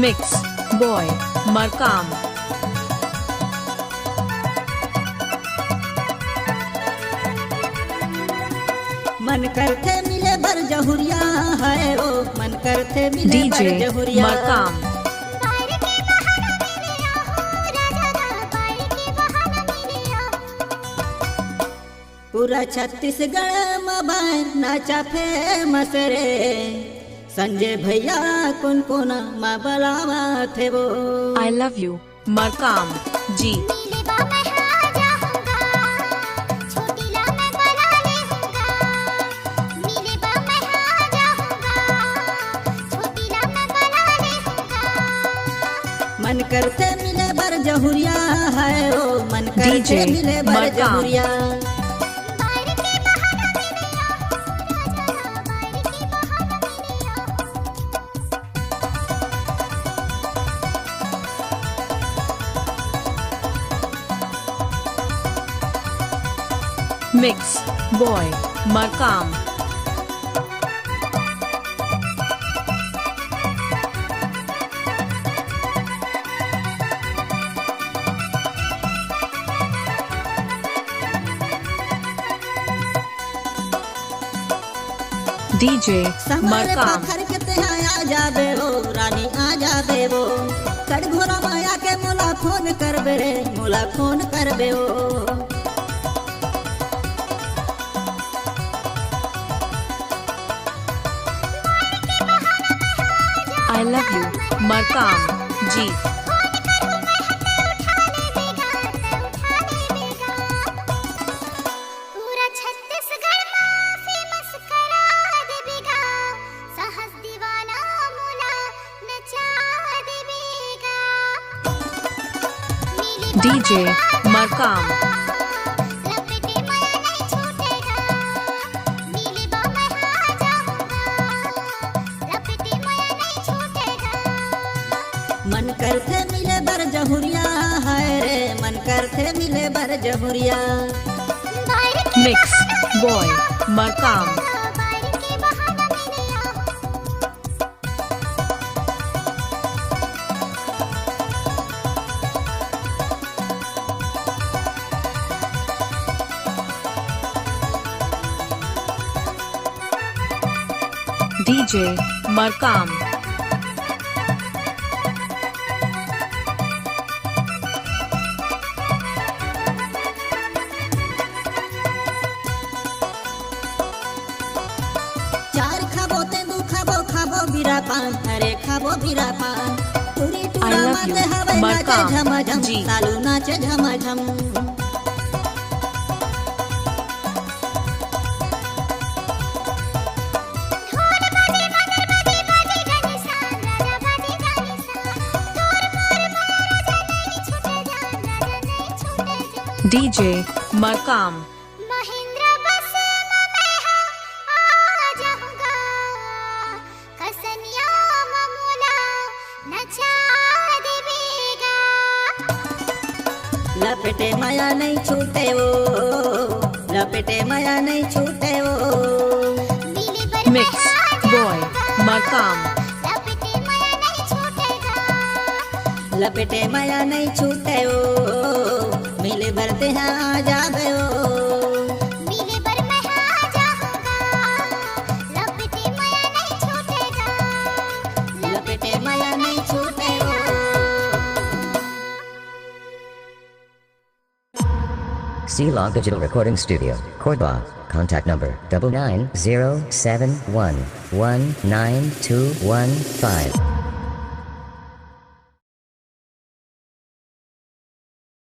Mix Boy Markam. मन करते मिले बर जहुरिया है ओ मन करते मिले बर DJ जहुरिया Markam. पूरा छत्तीसगढ़ में नाचा फेमस रे संजय भैया कौन कौन माँ बलावा थे वो I love you Markam जी. मन करते मिले बर जहुरिया है ओ मन करते DJ मिले बर Markam. जहुरिया Mix Boy Markam. DJ हमारे Markam. पत्थर के तहाँ आ जाबे हो रानी आ जाबे वो कड़ घोरा माया के मोला फोन करबे रे मोला फोन करबे हो I love you Markam जी. पूरा छत्तीसगढ़ में फेमस करा देबेगा साहस दीवाना मोला नचा देबेगा DJ Markam. लपेटे माया नहीं छूटेगा नीले बाबा आ जाऊंगा लपेटे माया नहीं छूटेगा मन करते मिले बर जहुरिया है रे मन करते मिले बर जहुरिया Mix Boy Markam. बारी के बहाना मिले आओ DJ Markam. चार खाबो तेंदू खाबो खाबो बीरा पान अरे खाबो बीरा पान तुरी I टूरा love you, माते हवे नाचे Markam. झमाझम जी. सालू नाचे झमाझम DJ Markam. महेंद्र बस मैं आ जाऊंगा कसनिया ममूला नचा देबेगा लपेटे माया नहीं छूटे वो लपेटे माया नहीं छूटे वो नीले बर Mix Boy Markam. लपेटे माया नहीं छूटेगा लपेटे माया नहीं छूटे वो मिले भरते हैं आ जाबे वो नीले बर मैं आ जाऊंगा लपेटे माया नहीं छूटेगा लपेटे माया नहीं छूटे वो C-Log Digital Recording Studio, Cordoba. Contact number 99071192115.